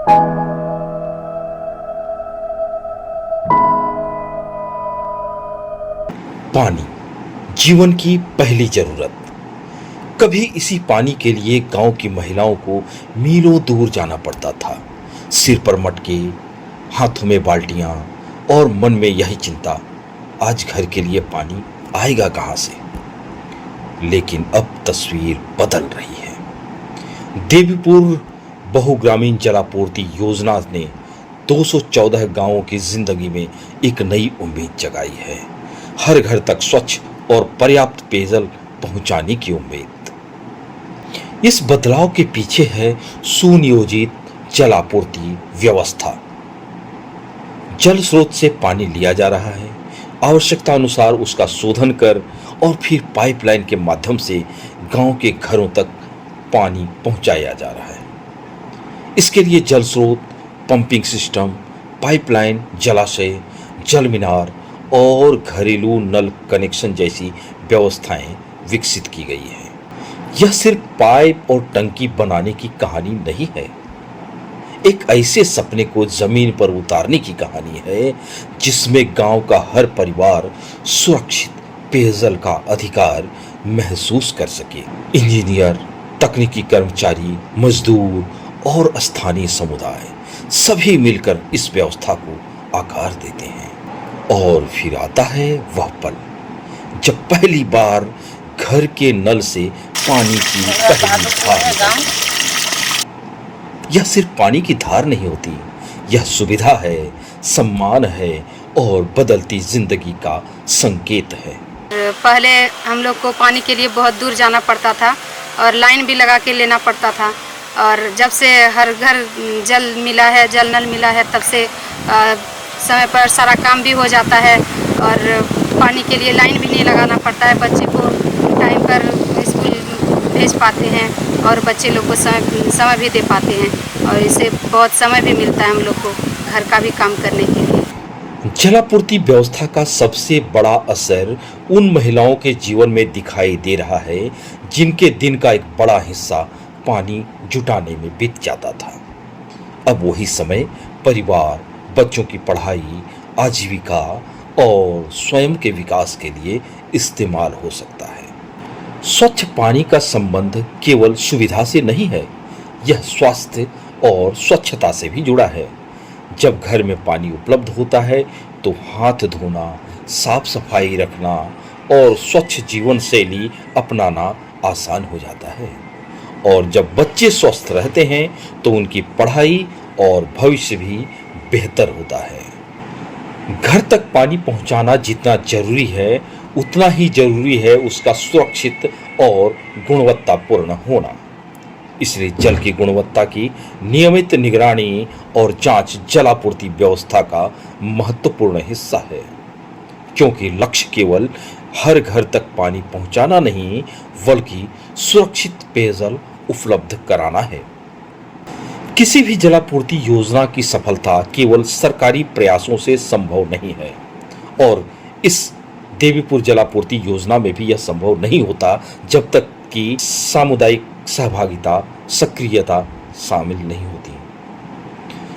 पानी, जीवन की पहली जरूरत। कभी इसी पानी के लिए गांव की महिलाओं को मीलों दूर जाना पड़ता था। सिर पर मटके, हाथों में बाल्टियां और मन में यही चिंता, आज घर के लिए पानी आएगा कहां से। लेकिन अब तस्वीर बदल रही है। देवीपुर बहुग्रामीण जलापूर्ति योजना ने 214 गांवों की जिंदगी में एक नई उम्मीद जगाई है। हर घर तक स्वच्छ और पर्याप्त पेयजल पहुंचाने की उम्मीद। इस बदलाव के पीछे है सुनियोजित जलापूर्ति व्यवस्था। जल स्रोत से पानी लिया जा रहा है, आवश्यकता अनुसार उसका शोधन कर और फिर पाइपलाइन के माध्यम से गांव के घरों तक पानी पहुंचाया जा रहा है। इसके लिए जल स्रोत, पंपिंग सिस्टम, पाइपलाइन, जलाशय, जल मीनार और घरेलू नल कनेक्शन जैसी व्यवस्थाएं विकसित की गई है। यह सिर्फ पाइप और टंकी बनाने की कहानी नहीं है, एक ऐसे सपने को जमीन पर उतारने की कहानी है जिसमें गांव का हर परिवार सुरक्षित पेयजल का अधिकार महसूस कर सके। इंजीनियर, तकनीकी कर्मचारी, मजदूर और स्थानीय समुदाय सभी मिलकर इस व्यवस्था को आकार देते हैं। और फिर आता है वह पल जब पहली बार घर के नल से पानी की पहली धार निकलती है। यह सिर्फ पानी की धार नहीं होती, यह सुविधा है, सम्मान है और बदलती जिंदगी का संकेत है। पहले हम लोग को पानी के लिए बहुत दूर जाना पड़ता था और लाइन भी लगा के लेना पड़ता था। और जब से हर घर जल मिला है, जल नल मिला है, तब से समय पर सारा काम भी हो जाता है और पानी के लिए लाइन भी नहीं लगाना पड़ता है। बच्चे को टाइम पर स्कूल भेज पाते हैं और बच्चे लोग को समय भी दे पाते हैं और इससे बहुत समय भी मिलता है हम लोग को घर का भी काम करने के लिए। जलापूर्ति व्यवस्था का सबसे बड़ा असर उन महिलाओं के जीवन में दिखाई दे रहा है जिनके दिन का एक बड़ा हिस्सा पानी जुटाने में बीत जाता था। अब वही समय परिवार, बच्चों की पढ़ाई, आजीविका और स्वयं के विकास के लिए इस्तेमाल हो सकता है। स्वच्छ पानी का संबंध केवल सुविधा से नहीं है, यह स्वास्थ्य और स्वच्छता से भी जुड़ा है। जब घर में पानी उपलब्ध होता है तो हाथ धोना, साफ सफाई रखना और स्वच्छ जीवन शैली अपनाना आसान हो जाता है। और जब बच्चे स्वस्थ रहते हैं तो उनकी पढ़ाई और भविष्य भी बेहतर होता है। घर तक पानी पहुंचाना जितना जरूरी है, उतना ही जरूरी है उसका सुरक्षित और गुणवत्तापूर्ण होना। इसलिए जल की गुणवत्ता की नियमित निगरानी और जांच जलापूर्ति व्यवस्था का महत्वपूर्ण हिस्सा है, क्योंकि लक्ष्य केवल हर घर तक पानी पहुंचाना नहीं, बल्कि सुरक्षित पेयजल उपलब्ध कराना है। किसी भी जलापूर्ति योजना की सफलता केवल सरकारी प्रयासों से संभव नहीं है और इस देवीपुर जलापूर्ति योजना में भी यह संभव नहीं होता जब तक कि सामुदायिक सहभागिता, सक्रियता शामिल नहीं होती।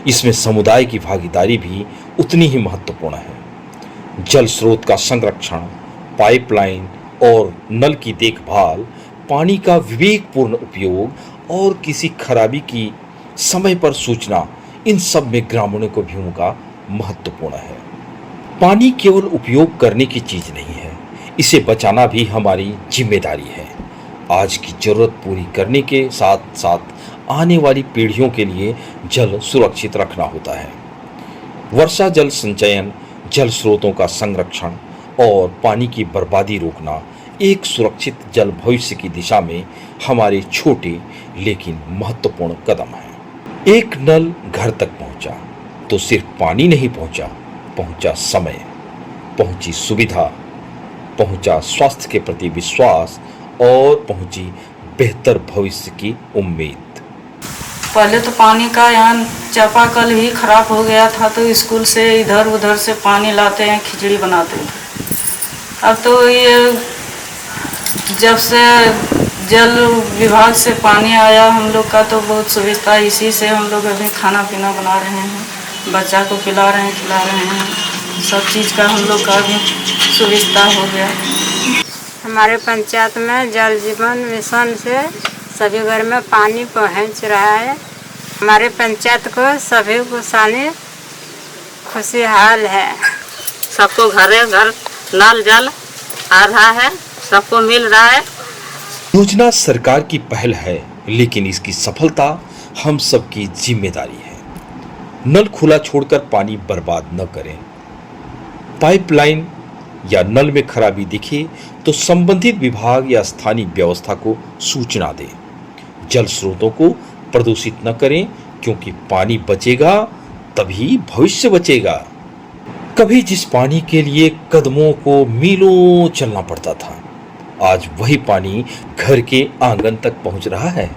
इसमें समुदाय की भागीदारी भी उतनी ही महत्वपूर्ण है। जल स्रोत का संरक्षण, पाइपलाइन और नल की देखभाल, पानी का विवेकपूर्ण उपयोग और किसी खराबी की समय पर सूचना, इन सब में ग्रामीणों की भूमिका महत्वपूर्ण है। पानी केवल उपयोग करने की चीज नहीं है, इसे बचाना भी हमारी जिम्मेदारी है। आज की जरूरत पूरी करने के साथ साथ आने वाली पीढ़ियों के लिए जल सुरक्षित रखना होता है। वर्षा जल संचयन, जल स्रोतों का संरक्षण और पानी की बर्बादी रोकना एक सुरक्षित जल भविष्य की दिशा में हमारे छोटे लेकिन महत्वपूर्ण कदम हैं। एक नल घर तक पहुंचा तो सिर्फ पानी नहीं पहुंचा, पहुंचा समय, पहुंची सुविधा, पहुंचा स्वास्थ्य के प्रति विश्वास और पहुंची बेहतर भविष्य की उम्मीद। पहले तो पानी का यहाँ चापाकल ही खराब हो गया था तो स्कूल से इधर उधर से पानी लाते हैं, खिचड़ी बनाते हैं। अब तो ये जब से जल विभाग से पानी आया हम लोग का तो बहुत सुविधा, इसी से हम लोग अभी खाना पीना बना रहे हैं, बच्चा को पिला रहे हैं, खिला रहे हैं, सब चीज़ का हम लोग का भी सुविधा हो गया। हमारे पंचायत में जल जीवन मिशन से सभी घर में पानी पहुंच रहा है। हमारे पंचायत को सभी को सानी खुशहाल है। सबको घरे घर नल जल आ रहा है, सबको मिल रहा है। योजना सरकार की पहल है, लेकिन इसकी सफलता हम सबकी जिम्मेदारी है। नल खुला छोड़कर पानी बर्बाद न करें। पाइपलाइन या नल में खराबी दिखे तो संबंधित विभाग या स्थानीय व्यवस्था को सूचना दें। जल स्रोतों को प्रदूषित न करें, क्योंकि पानी बचेगा तभी भविष्य बचेगा। कभी जिस पानी के लिए कदमों को मीलों चलना पड़ता था, आज वही पानी घर के आंगन तक पहुंच रहा है।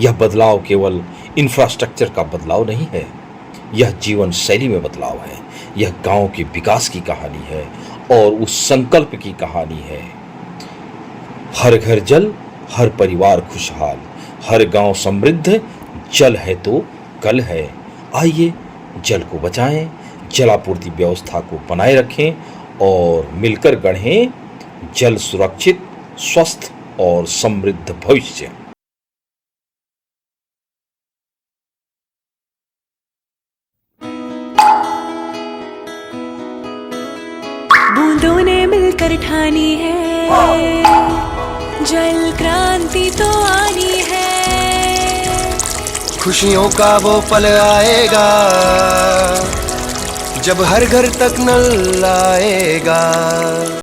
यह बदलाव केवल इंफ्रास्ट्रक्चर का बदलाव नहीं है, यह जीवन शैली में बदलाव है। यह गांव के विकास की कहानी है और उस संकल्प की कहानी है। हर घर जल, हर परिवार खुशहाल, हर गांव समृद्ध। जल है तो कल है। आइए जल को बचाएं, जलापूर्ति व्यवस्था को बनाए रखें और मिलकर गढ़ें जल सुरक्षित, स्वस्थ और समृद्ध भविष्य। बूंदों ने मिलकर ठानी है, जल क्रांति तो आनी है। खुशियों का वो पल आएगा जब हर घर तक नल आएगा।